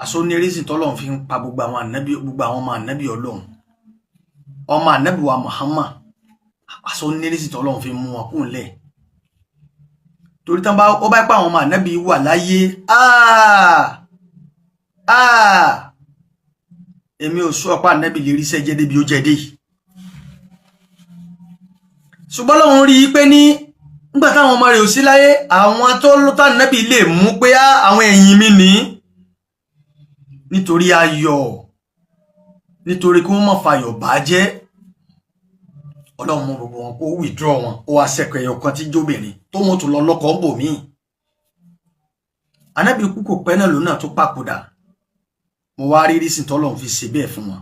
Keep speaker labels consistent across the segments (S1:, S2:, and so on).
S1: aso ní reason t'Ọlọ́run fi ń pa gbogbo àwọn ànábì gbogbo àwọn ọmọ ànábì Ọlọ́run ọmọ ànábì wa Muhammad aso ní reason t'Ọlọ́run fi mú wọn kún lẹ̀ torí tán bá ó bá pa àwọn ọmọ ànábì wà láyé èmi ò sọ pa ànábì lè rí iṣẹ́ jẹ́ débi ó jẹ́ dé ṣùgbọ́n Ọlọ́run rí pé ní nígbà táwọn ọmọ rẹ̀ ò sí láyé àwọn tó lọ́tà ànábì lè mú pé àwọn ẹ̀yìn mi ní nítorí ayọ̀ nítorí kí wọ́n má fayọ̀ bàjẹ́ Ọlọ́run mú gbogbo wọn kó withdraw wọn ó wá sẹ́kọ̀ ẹyọ kan tí jóbìnrin tó wọ́n tún lọ lọ́kọ ń bò mí ànábì kú kò pẹ́ náà lónà tó papòdà mo wá rí rísìn t'Ọlọ́run fi ṣe bẹ́ẹ̀ fún wọn.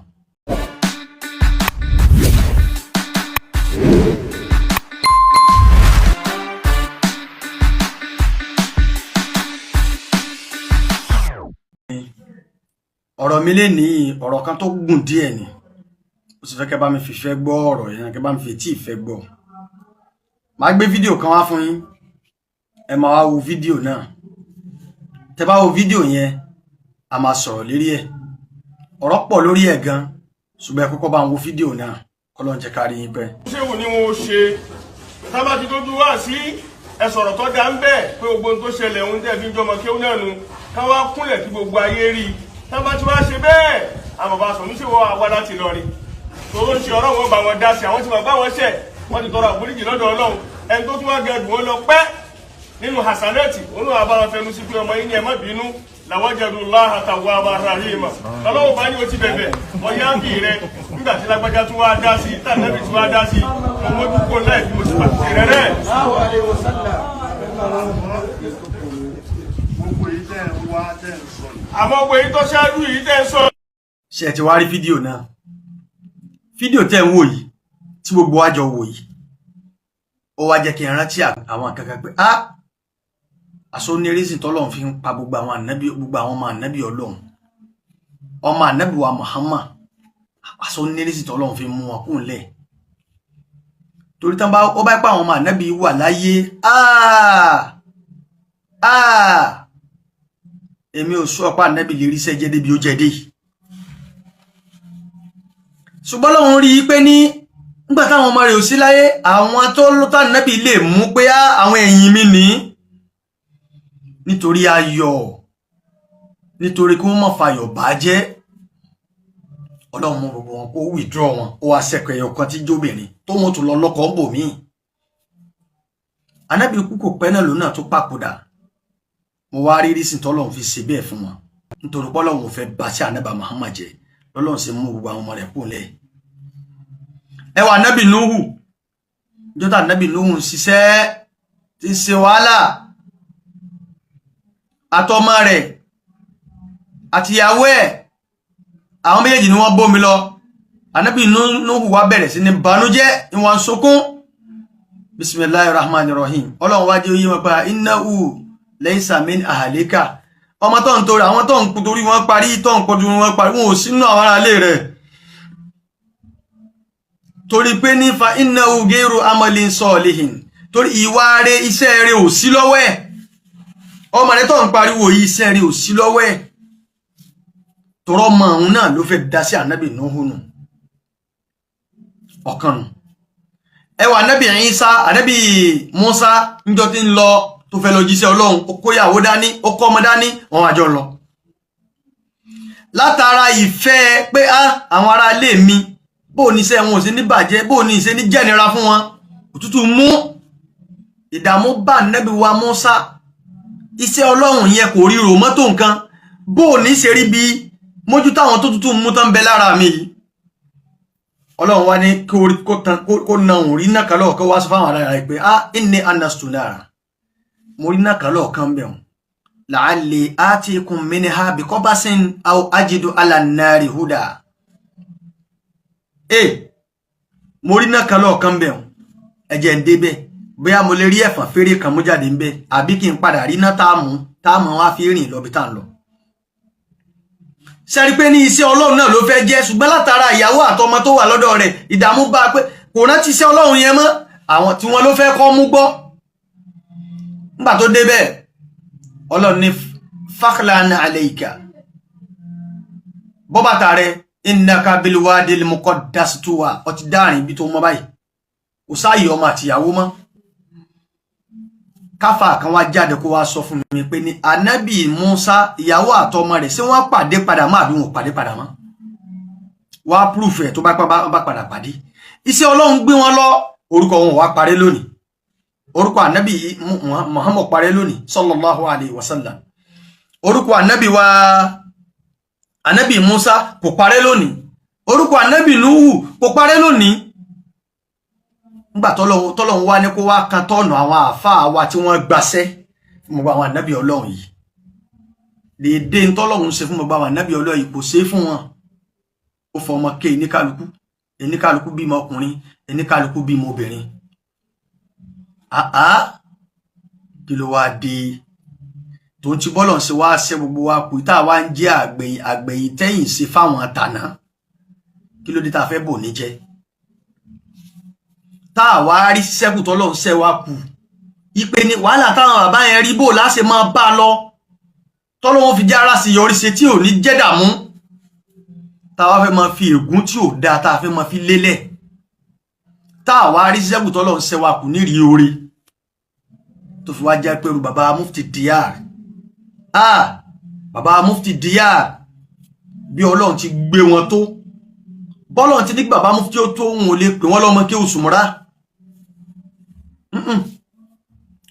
S1: ọ̀rọ̀ mi lè ní ọ̀rọ̀ kan tó gùn díẹ̀ ni ó sì fẹ́ kẹ́ bá mi fìfẹ́ gbọ́ ọ̀rọ̀ yẹn kẹ́ bá mi fi etí ìfẹ́ gbọ́ màá gbé fídíò kan wá fún yín ẹ máa wá wo fídíò náà tẹ́ bá wo fídíò yẹn a máa sọ̀rọ̀ lérí ẹ̀ ọ̀rọ̀ pọ̀ lórí ẹ̀ gan ṣùgbọ́n ẹ kọ́kọ́ bá ń wo fídíò náà k'Ọlọ́run jẹ́ ká rí yín pẹ́.
S2: ṣé wò ni wọn ò ṣe tábà ti tójú wá sí ẹ sọ̀rọ̀ tó dá ń bẹ́ẹ̀ pé gbogbo ohun tó ṣẹlẹ̀ òun tẹ̀ fi ń jọmọ kéwú náà nu ká wá kúnlẹ̀ kí gbogbo ayé rí i tábà tí wàá ṣe bẹ́ẹ̀ àwọn bàbá sọ níṣẹ́ wọ́n wá láti lọ rí tòun ṣe ọ̀rọ̀ wọn bá wọn dá sí àwọn tí wọn bá wọn ṣẹ̀ wọ́n ti tọrọ àforíjì lọ́dọ̀ Ọlọ́run ẹni tó tún wá gẹ̀ẹ́dùn wọn lọ pẹ́ nínú hasanati òun náà bá wọn fẹnu sí pé ọmọ yín ni ẹ má bínú lawajadullaha tawwaban rahima Ọlọ́run bá ní o ti bẹ̀bẹ̀ wọ́n yá ń bì rẹ nígbà tí lágbájá tún wá dá sí tànàbì tún wá dá sí ọmọ dúpọ̀ láì fi mo sì pàtàkì rẹ̀ rẹ̀. àmọ́ gbogbo èyí tó ṣáájú yìí tẹ́ ń sọ.
S1: ṣé ẹ ti wá rí fídíò náà fídíò tẹ́ ń wò yìí tí gbogbo wa jọ wò yìí ó wá jẹ́ kí n rántí àwọn kankan pé aso ní reason t'Ọlọ́run fi ń pa gbogbo àwọn ànábì gbogbo àwọn ọmọ ànábì Ọlọ́run ọmọ ànábì wa Muhammad aso ní reason t'Ọlọ́run fi mú wọn kún lẹ̀ torí tán bá ó bá pa àwọn ọmọ ànábì wà láyé èmi ò sọ pa ànábì lè rí iṣẹ́ jẹ́ débi ó jẹ́ dé ṣùgbọ́n Ọlọ́run rí pé ní nígbà táwọn ọmọ rẹ̀ ò sí láyé àwọn tó lọ́tà ànábì lè mú pé àwọn ẹ̀yìn mi ní nítorí ayọ̀ nítorí kí wọ́n má fayọ̀ bàjẹ́ Ọlọ́run mú gbogbo wọn kó withdraw wọn ó wá sẹ́kọ̀ ẹyọ kan tí jóbìnrin tó wọ́n tún lọ lọ́kọ ń bò mí ànábì kú kò pẹ́ náà lónà tó papòdà mo wá rí rísìn t'Ọlọ́run fi ṣe bẹ́ẹ̀ fún wọn nítorí p'Ọlọ́run ò fẹ́ bá sí ànábì Muhammad jẹ́ lọ́lọ́run ṣe mú gbogbo àwọn ọmọ rẹ̀ kún lẹ̀ ẹ wà ànábì Nuhu jọ́tà ànábì Nuhu ń ṣiṣẹ́ tí ń ṣe wàhálà àtọmọ rẹ̀ àtìyàwó ẹ̀ àwọn méjèèjì ni wọ́n bómi lọ ànábì Nuhu wá bẹ̀rẹ̀ sí ní banújẹ́ ìwọ̀n sọkún bismillahirrahmanirrahim Ọlọ́run wá jẹ́ oyé wọn pa innahu laysa min ahlika ọmọ tó ń torí àwọn tó ń torí wọn parí tó ń pọ̀jù wọn parí wọn ò sínú àwọn ará ilé rẹ̀ torí pé ní fa innahu ghayru amalin salihin torí ìwà rẹ̀ iṣẹ́ rẹ̀ ò sí lọ́wọ́ ẹ̀ ọmọ rẹ̀ tó ń pariwo yìí iṣẹ́ rẹ̀ ò sí lọ́wọ́ ẹ̀ tọrọ mọ òun náà ló fẹ́ dá sí ànábì Nuhu nù ọ̀kan nù ẹwà ànábì Ìsá ànábì Mùsá níjọ́ tí ń lọ tó fẹ́ lọ jíṣẹ́ Ọlọ́run ó kó ìyàwó dání ó kó ọmọ dání wọn àjọ lọ látara ìfẹ́ pé àwọn ará ilé mi bó ní iṣẹ́ wọn ò sí ní bàjẹ́ bó ní iṣẹ́ ní jẹ́nira fún wọn òtútù mú ìdààmú bá ànábì wa Mùsá iṣẹ́ Ọlọ́run yẹn kò ríro mọ́tò nǹkan bó ní ṣe rí bí mójú táwọn tó tútù mú tán bẹ lára mi yìí Ọlọ́run wá ní kó na òun rí náà kálọ̀ kó wá sọ fáwọn ará rẹ̀ pé inni anastu nara mo rí náà kálọ̀ kan bẹ̀ wọn la'alli atikum minha biqabasin aw ajidu ala nari huda mo rí náà kálọ̀ kan bẹ̀ wọn ẹ̀jẹ̀ ń débẹ̀ bóyá mo lè rí ẹ̀fọn fèrè kan mú jáde ń bẹ àbí kí n padà rí náà táàmù wá fi rìn lọ bí tá ń lọ ṣẹ́rí pé ní iṣẹ́ Ọlọ́run náà ló fẹ́ jẹ́ ṣùgbọ́n látara ìyàwó àtọmọ tó wà lọ́dọ̀ rẹ̀ ìdààmú bá pé kò rántí iṣẹ́ Ọlọ́run yẹn mọ́ àwọn tí wọ́n ló fẹ́ kọ́ mú gbọ́ nígbà tó débẹ̀ Ọlọ́run ní fakhlana alayka bọ́ bàtà rẹ̀ innaka bil wadil muqaddas tuwa ó ti dárin bí tó mọ́ báyìí kò sáàyè ọmọ àtìyàwó mọ́ káfà kan wá jáde kó wá sọ fún mi pé ní Ànábì Mùsá ìyàwó àtọmọ rẹ̀ ṣé wọ́n pàdé padà mọ́ àbí wọn pàdé padà mọ́ wá proof ẹ̀ tó bá padà pàdé iṣẹ́ Ọlọ́run gbé wọn lọ orúkọ wọn wá parẹ́ lónìí orúkọ Ànábì Muhammad parẹ́ lónìí sallallahu alayhi wa sallam orúkọ Ànábì Mùsá kò parẹ́ lónìí orúkọ Ànábì Nuhu kò parẹ́ lónìí nígbà tọ́lọ́run wá ní kó wá kan tọ́nà àwọn àfáà wa tí wọ́n gbaṣẹ́ fún gbogbo àwọn ànábì Ọlọ́run yìí dédé tọ́lọ́run ṣe fún gbogbo àwọn ànábì Ọlọ́run yìí kò ṣe fún wọn ó fọ ọmọ ké ẹníkálukú bímọ ọkùnrin ẹníkálukú bímọ obìnrin kí ló wá dé tó ń ti bọ́lọ̀ ṣe wá ṣe gbogbo wa kù tá a wá ń jẹ́ àgbẹ̀yìn tẹ́yìn ṣe fáwọn tàná kí ló dé tá a fẹ́ bò ní jẹ́ táà wá rí sẹ́kù tọ́lọ́run ṣẹ́ wá kù ìpè ní wàhálà táwọn bàbá yẹn rí bò láṣẹ máa bá lọ tọ́lọ́run fi jẹ́ ara sí yọrí ṣe tí ò ní jẹ́dàmú táwa fẹ́ máa fi ègún tí ò dáa táà fẹ́ máa fi lélẹ̀ táà wá rí sẹ́kù tọ́lọ́run ṣẹ́ wá kù nírí oore tó fi wá jẹ́ pẹ̀lú bàbá Mufti Diyar bàbá Mufti Diyar bí Ọlọ́run ti gbé wọn tó bọ́lọ́run ti ní bàbá Mufti ó tó wọn ò lè pè wọ́n lọ́mọ kí ó sùmúrà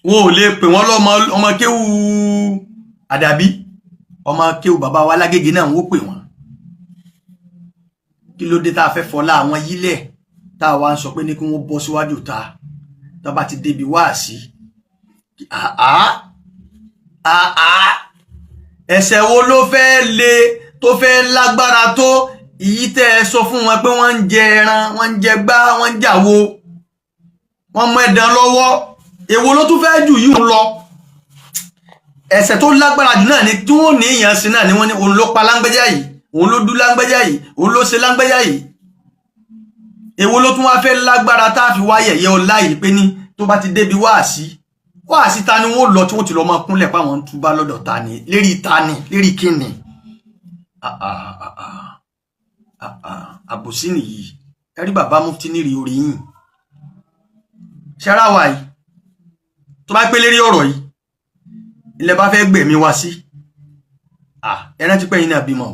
S1: wọn ò lè pè wọ́n ọmọ kéwú àdàbí ọmọ kéwú bàbá wa lágége náà wọ́n pè wọ́n kí ló dé tá a fẹ́ fọlá àwọn yílẹ̀ tá a wá ń sọ pé ní kí wọ́n bọ́ síwájú ta tá bá ti débi wáàsí ẹ̀ṣẹ̀ wo ló fẹ́ le tó fẹ́ lágbára tó ìyí tẹ́ ẹ sọ fún wọn pé wọ́n ń jẹ ẹran wọ́n ń jẹ gbá wọ́n ń jàwo wọ́n mọ ẹ̀dán lọ́wọ́ èwo ló tún fẹ́ jù yìí ń lọ ẹ̀ṣẹ̀ tó lágbára jù náà ni tí wọ́n ní èèyàn sí náà ni wọ́n ní òun ló pa láńgbẹ́já yìí òun ló dú láńgbẹ́já yìí òun ló ṣe láńgbẹ́já yìí èwo ló tún wá fẹ́ lágbára tá a fi wá yẹ̀yẹ́ ọlá yìí pé ní tó bá ti débi wáàsí ta ni wọ́n lọ tí wọ́n ti lọ máa kúnlẹ̀ páwọn ń túbá lọ́dọ̀ ta ni lérí kíni àbòsí nìyí ẹrí bàbá Mufti nírí orí yìí ṣáráwá yìí tó bá pé lérí ọ̀rọ̀ yìí ilẹ̀ bá fẹ́ gbẹ̀mí wá sí ẹran tí pé yín náà bímọ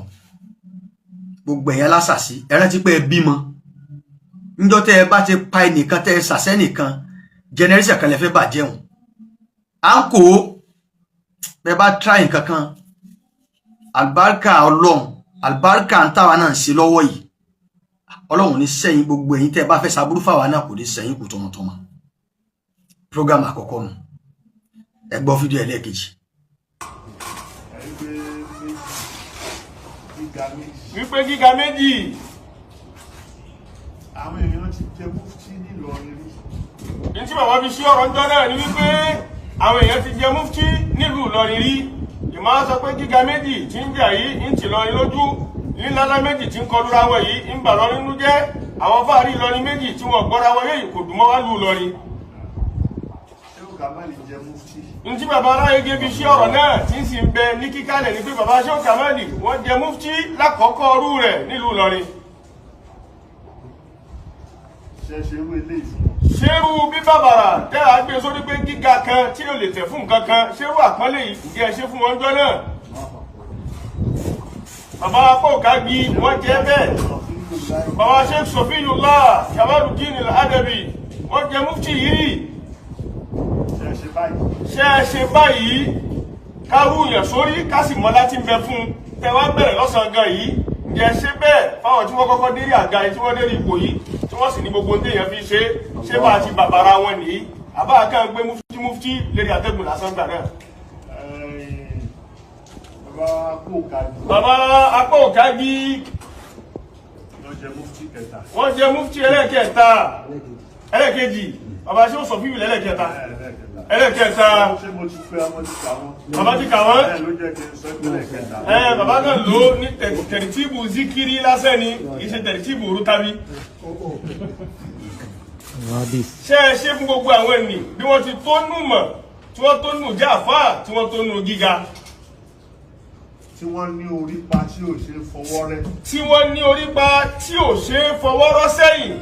S1: gbogbo ẹ̀yàn lásàsí ẹran tí pé ẹ bímọ níjọ́ tẹ́ ẹ bá ti pa ẹnìkan tẹ́ ẹ sàṣẹ́ nìkan jẹnẹrẹsì kan lẹ fẹ́ bàjẹ́ wọn à ń kó bẹ bá try nǹkan kan àlùbáríkà Ọlọ́run àlùbáríkà ń táwa náà ń ṣe lọ́wọ́ yìí Ọlọ́run ní sẹ́yìn gbogbo ẹ̀yin tẹ́ bá fẹ́ ṣàbúrú fáwa náà kò ní sẹ́yìn kù tọmọtọmọ program àkọ́kọ́ nù ẹ gbọ́ fídíò ẹlẹ́ẹ̀kejì.
S2: wípé gíga méjì
S3: àwọn èèyàn ti jẹ Mufti nílọrin rí.
S2: ní tí bàbá fi sí ọ̀rọ̀ ń jọ náà ni wípé àwọn èèyàn ti jẹ Mufti nílùú Ìlọrin rí ìmọ̀ sọ pé gíga méjì tí ń jà yìí ń tì lọrin lójú lílálá méjì tí ń kọlu ra wọn yìí ń bà lọrin nínú jẹ́ àwọn fáàrí Ìlọrin méjì tí wọ́n gbọ́ra wọn yìí kò dùn mọ́ wá lù Ìlọrin.
S3: ṣé o kà má lè jẹ Mufti.
S2: ní tí bàbá aláyege fi sí ọ̀rọ̀ náà tí ń sì ń bẹ ní kíkálẹ̀ ní pé bàbá Shehu Kamali wọ́n jẹ Mufti lákọ̀ọ́kọ́ ọrú rẹ̀ nílùú Ìlọrin. ṣerú bí bàbàrà tẹ́ a gbé sórí pé gíga kan tí ó lè tẹ̀ fún nǹkan kan ṣerú àpọ́nlé yìí kì í ṣe fún wọn jọ náà. bàbá Apókàgí wọ́n jẹ́ bẹ́ẹ̀ bàbá Sheikh Sofiyullah Kamaluddin Al-Adabi wọ́n jẹ Mufti yìí. ṣe é ṣe báyìí kárú yàn sórí ká sì mọ́ láti bẹ fún un tẹ wá bẹ̀rẹ̀ lọ́sàn-án gan yìí ǹjẹ́ ṣe bẹ́ẹ̀ fáwọn tí wọ́n kọ́kọ́ dérí àga yìí tí wọ́n dérí ipò yìí tí wọ́n sì ní gbogbo téèyàn fi ṣe bá ti bàbára wọn nìyí àbá kan gbé Mufti lérí àtẹ̀gùn lásán gbà náà. bàbá Apókàgí wọ́n jẹ Mufti ẹlẹ́kẹta ẹlẹ́kejì bàbá ṣé ó sọ fíìmù ẹlẹ́kẹta ẹlẹ́kẹta bàbá ti kà wọ́n bàbá kan lò ó ní tẹ̀rìtìbù zikiri lásán ni ìṣe tẹ̀rìtìbù rútàbí. ṣé ẹ ṣe fún gbogbo àwọn ènìyàn bí wọ́n ti tó nù mọ̀ tí wọ́n tó nù jẹ́ àfáà tí wọ́n tó nù gíga
S3: tí wọ́n ní orí pa tí ò ṣe fọwọ́ rẹ́.
S2: tí wọ́n ní orí pa tí ò ṣe fọwọ́ rọ́ sẹ́yìn.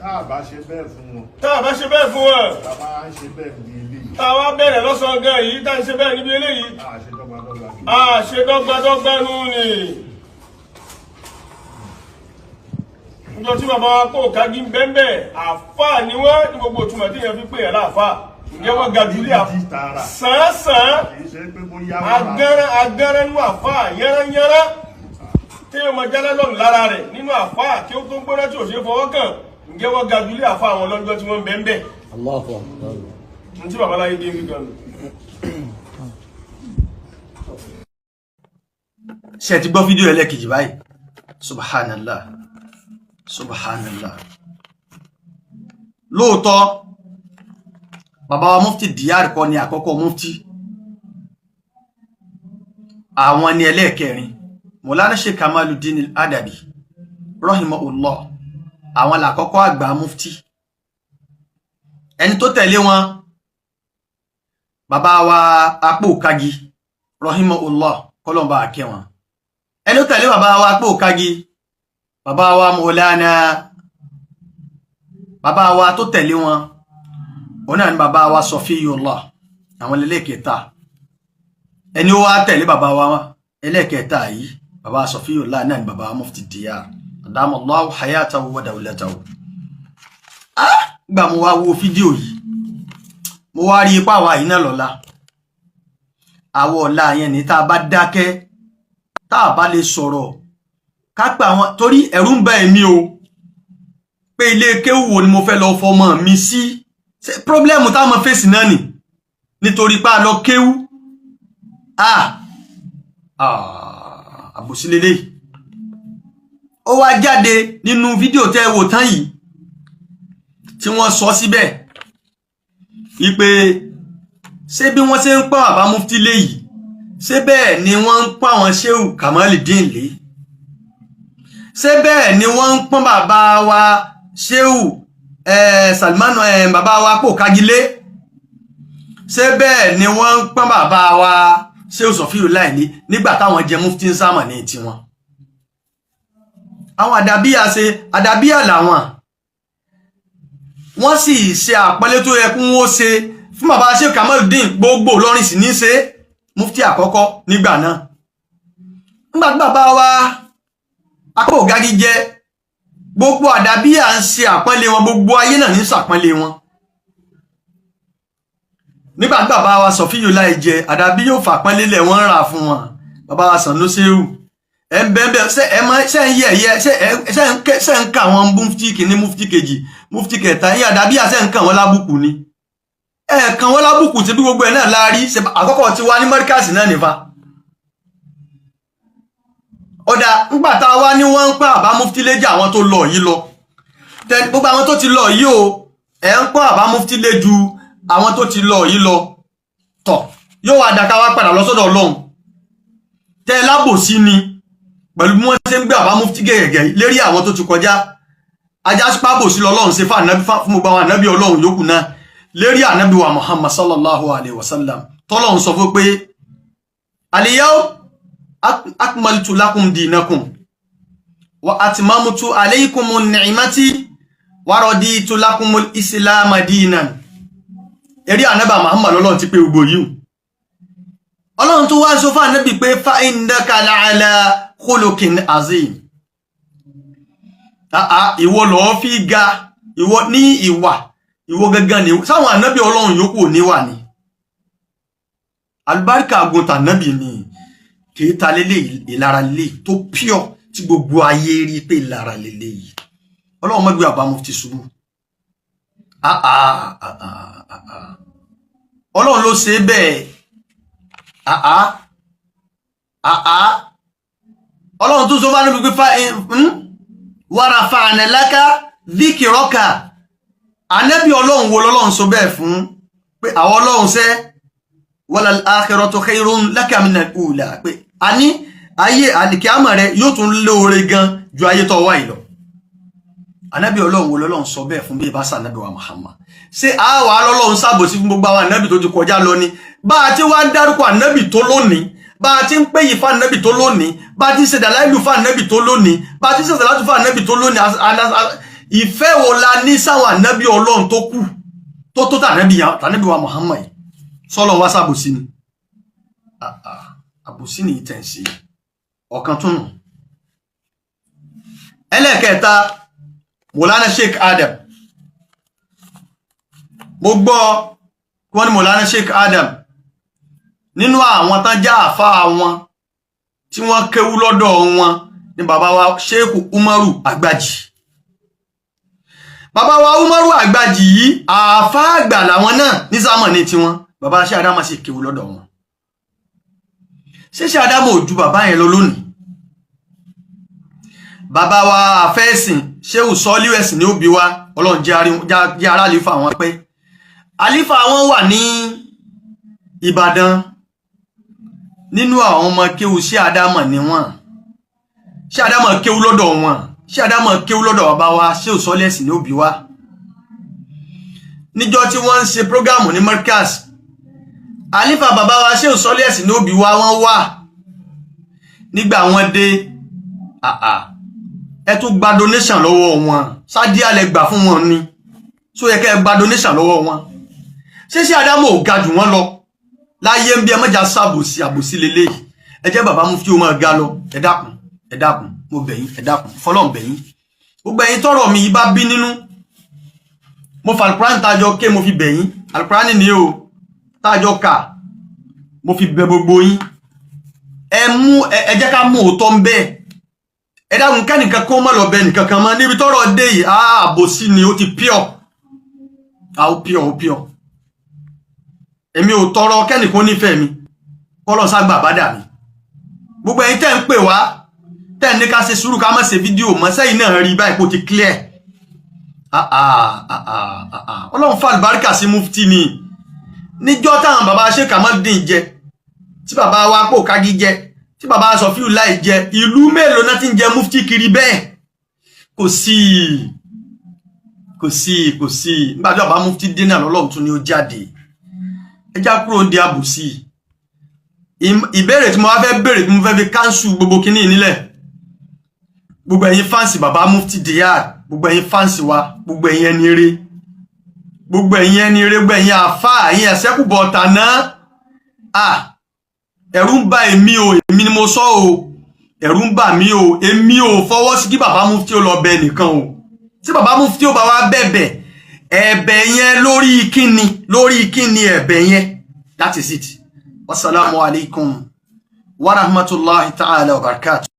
S3: tá a bá ṣe bẹ́ẹ̀ fún wọn.
S2: tá a bá ṣe bẹ́ẹ̀ fún wọn.
S3: tá a bá ṣe bẹ́ẹ̀ níbi eléyìí.
S2: tá a wá bẹ̀rẹ̀ lọ́sàn-án gan yìí tá a ṣe bẹ́ẹ̀ níbi eléyìí.
S3: a ṣe dọ́gbadọ́gba.
S2: a ṣe dọ́gbadọ́gba nù ni. níjọ́ tí bàbá wa kó kájí bẹ́ẹ̀ àfáà ni wọ́n ní gbogbo ìtumọ̀ tí yẹn fi pè é láàfáà. ǹjẹ́ wọ́n ga jùlẹ̀ sàn-án agẹ́rẹ́ nínú àfáà yẹ́rẹ́yẹ́rẹ́ tí yóò mọ jálẹ́ lọ́nù lára rẹ̀ nínú àfáà tí ó tó ń gbóná tí ò ṣe fọwọ́ kàn. ǹjẹ́ wọ́n ga jùlẹ̀ àfáà àwọn lọ́jọ́ tí wọ́n bẹ́ẹ̀ bẹ́ẹ̀.
S4: Allahu Akbar.
S2: Ntí babaláyé dé ní gan.
S1: ṣé ti gbọ́ fídíò ẹlẹ́kejì báyìí subhanallah subhanallah lóòótọ́ bàbá wa mufti Diyar kọ́ ni àkọ́kọ́ mufti àwọn ni ẹlẹ́ẹ̀kẹrin Mọ̀lánà Sheikh Kamaluddin Al-Adabi rahimahullah àwọn làkọ́kọ́ àgbà mufti ẹni tó tẹ̀lé wọn bàbá wa Apó Kagi rahimahullah kọlọ̀mbà àkẹ́ wọn ẹni tó tẹ̀lé bàbá wa Apó Kagi bàbá wa Mọ̀lánà bàbá wa tó tẹ̀lé wọn ọ̀nà ni bàbá wa Safiyullah àwọn lẹ́lẹ́kẹta ẹni ó wá tẹ̀lé bàbá wa ẹlẹ́kẹta yìí bàbá Safiyullah náà ni bàbá wa Mufti Diyar adamallahu hayatahu wa dawlatahu gbà mo wá wo fídíò yìí mo wá rí ipá wa yìí náà lọ́la àwọ̀ ọ̀la yẹn ní tá a bá dákẹ́ tá a bá lè sọ̀rọ̀ ká pé àwọn torí ẹ̀rù ń bá èmi o pé ilé kéwù wo ni mo fẹ́ lọ fọmọ mi sí pọ́blẹ́mù táwọn fèsì náà nì nítorí pé a lọ kéwù àbòsí lélẹ́yìí ó wá jáde nínú fídíò tẹ́ wò tán yìí tí wọ́n sọ síbẹ̀ wípé ṣé bí wọ́n ṣe ń pọ́n bàbá mufti lé yìí ṣé bẹ́ẹ̀ ni wọ́n ń pọ́n àwọn Shehu Kamaluddin lé ṣé bẹ́ẹ̀ ni wọ́n ń pọ́n bàbá wa Shehu Salman bàbá wa Apó Kagi lé ṣé bẹ́ẹ̀ ni wọ́n ń pọ́n bàbá wa Shehu Safiyullah lé nígbà táwọn jẹ mufti ń sámà ní tiwọn àwọn àdàbíyà làwọn wọ́n sì ṣe àpọ́nlé tó yẹ kún ó ṣe fún bàbá Sheikh Kamaluddin gbogbo lọ́rin sì ní ṣe mufti àkọ́kọ́ nígbà náà nígbà tí bàbá wa Apó Kagi jẹ́ gbogbo àdàbíyà ń ṣe àpọ́nlé wọn gbogbo ayé náà ní ṣàpọ́nlé wọn nígbà tí bàbá wa Safiyullah jẹ́ àdàbí yóò fàpọ́nlé lẹ̀ wọ́n rà fún wọn bàbá wa Sanusi ẹ̀bẹ̀ẹ̀bẹ̀ ṣe ń yẹ̀yẹ́ ṣe ń kà wọn mufti kìíní mufti kejì mufti kẹta yí àdàbíyà ṣe ń kà wọn lábùkù ni kàn wọn lábùkù tí bí gbogbo ẹ̀ náà láàrí àkọ́kọ́ ti wá ní mọ́ríkàsì náà nífa ọ̀dà ńgbàtà wá ní wọ́n ń pa àbá mufti léjì àwọn tó lọ yìí lọ gbogbo àwọn tó ti lọ yìí o ẹ̀ ń pa àbá mufti lé ju àwọn tó ti lọ yìí lọ tọ̀ yóò wá dàka wá padà lọ sọ́dọ̀ Ọlọ́run tẹ́ lábòsí ni pẹ̀lú bí wọ́n ṣe ń gbé àbá mufti gẹ̀gẹ̀ lérí àwọn tó ti kọjá ajá sípàbò sí lọ́lọ́run ṣe fún gbogbo àwọn ànábì Ọlọ́run yòókù náà lérí ànábì wa Muhammad sallallahu alaihi wasallam tọ́lọ́run sọ fún pé al-yawma akmaltu lakum dinakum wa atmamtu alaykum ni'mati wa raditu lakum al-islam dinan lérí ànábì Muhammad lọ́lọ́run ti pé gbogbo yìí Ọlọ́run tó wá sọ fún ànábì pé fa innaka la'ala khuluqin azim ìwọ lọ fi ga ìwọ ní ìwà ìwọ gangan ni sáwọn ànábì Ọlọ́run yòókù níwà ni albarka agunta ànábì ni kìí ta lélẹ̀ ìlara lélẹ̀ tó pure tí gbogbo ayé rí pé ìlara lélẹ̀ yìí Ọlọ́run mọ́gbé àbá mufti ṣubú Ọlọ́run ló ṣe bẹ́ẹ̀ Ọlọ́run tó sọ bá níbi pé warafa'na laka dhikraka ànábì Ọlọ́run wo lọ́lọ́run sọ bẹ́ẹ̀ fún pé àwọn Ọlọ́run ṣe walal akhiratu khairun laka minal ula pé a ní ayé àlìkíámà rẹ yóò tún lóore gan ju ayé tó wà yìí lọ ànábì Ọlọ́run wo lọ́lọ́run sọ bẹ́ẹ̀ fún bí ìbá sa ànábì wa Muhammad ṣé a wà lọ́lọ́run ṣàbòsí fún gbogbo àwọn ànábì tó ti kọjá lọ ni bá a ti wá dárúkọ ànábì tó lónìí bá a ti ń pè yí fún ànábì tó lónìí bá a ti ṣe dàláìlù fún ànábì tó lónìí bá a ti ṣe sàlátù fún ànábì tó lónìí ìfẹ́ wo la ní sáwọn ànábì Ọlọ́run tó kù tó tànábì wa Muhammad sọ́lọ́run wá ṣàbòsí ni àbòsí ni ìtẹ̀sí ọ̀kan tún nù ẹlẹ́ẹ̀kẹta Mọ̀lánà Sheikh Adam mo gbọ́ wọ́n ní Mọ̀lánà Sheikh Adam nínú àwọn tán já àfáà wọn tí wọ́n kéwú lọ́dọ̀ wọn ní bàbá wa Sheikh Umaru Agbaji bàbá wa Umaru Agbaji yìí àfáà àgbà làwọn náà ní sámọ̀ní tí wọ́n bàbá Sheikh Adam sì kéwú lọ́dọ̀ wọn Sheikh Adam ò ju bàbá yẹn lọ lónìí bàbá wa àfẹ́sìn Shehu Soliu ẹ̀sìn ní òbí wa Ọlọ́run jẹ́ ara àlífà wọn pé àlífà wọn wà ní Ìbàdàn nínú àwọn ọmọ kéwú Sheikh Adam ni wọ́n Sheikh Adam kéwú lọ́dọ̀ wọn Sheikh Adam kéwú lọ́dọ̀ bàbá wa Shehu Soliu ẹ̀sìn ní òbí wa níjọ́ tí wọ́n ń ṣe prógámù ní Markaz àlífà bàbá wa Shehu Soliu ẹ̀sìn ní òbí wa wọ́n wà nígbà wọ́n dé ẹ tún gba donation lọ́wọ́ wọn sáàdí alẹ́ gbà fún wọn ni so yẹ kẹ́ gba donation lọ́wọ́ wọn Sheikh Adam ò ga jù wọ́n lọ láyé ń bí ẹmọ́jà sábòsí àbòsí lélẹ́yìí ẹ jẹ́ bàbá Mufti ó máa ga lọ ẹ dákun mo bẹ̀ yín ẹ dákun fọlọ́n bẹ̀ yín gbogbo ẹ̀yin tọ́rọ̀ mi yìí bá bí nínú mo fa alukuran tájọ ké mo fi bẹ̀ yín alukuran ni o tájọ kà mo fi bẹ̀ gbogbo yín ẹ jẹ́ ká mú òótọ́ ń bẹ́ẹ̀ ẹ dáhùn kẹ́nìkan kó má lọ bẹ nìkan kan mọ́ níbi tọ́rọ̀ dé yìí àbòsí ni ó ti pure èmi ò tọrọ kẹ́nìkan nífẹ̀ẹ́ mi kọ́lọ̀ ságbà bá dà mí gbogbo ẹ̀yin tẹ́ ń pè wá tẹ́ ní ká ṣe sùúrù ká má ṣe fídíò mọ́ sẹ́yìn náà rí báyìí kó ti clear Ọlọ́run fa àlùbáríkà sí Mufti ni níjọ́ táwọn bàbá Sheikh Kamaldeen jẹ tí bàbá wa pò kági jẹ tí bàbá Sọfíù Láì jẹ ìlú mélòó náà ti ń jẹ Mufti kiri bẹ́ẹ̀ kò sí nígbà tí bàbá Mufti dínà lọ́lọ́run tún ni ó jáde ẹjá kúrò ń di àbùsí ìbéèrè tí mo wá fẹ́ béèrè tí mo fẹ́ fi káńsù gbogbo kíní nílẹ̀ gbogbo ẹ̀yin fáǹsì bàbá Mufti Diyar gbogbo ẹ̀yin fáǹsì wa gbogbo ẹ̀yin ẹni eré gbogbo ẹ̀yin àfáà ẹ̀yin ẹ̀sẹ́kùbọ̀ tàná ẹ̀rù ń bà èmi o èmi ni mo sọ o ẹ̀rù ń bà mí o èmi ò fọwọ́ sí kí bàbá Mufti ó lọ bẹ nìkan o tí bàbá Mufti ó bá wá bẹ̀bẹ̀ ẹ̀bẹ̀ yẹn lórí kíni ẹ̀bẹ̀ yẹn that is it wassalamu alaikum wa rahmatullahi ta'ala wa barakatuh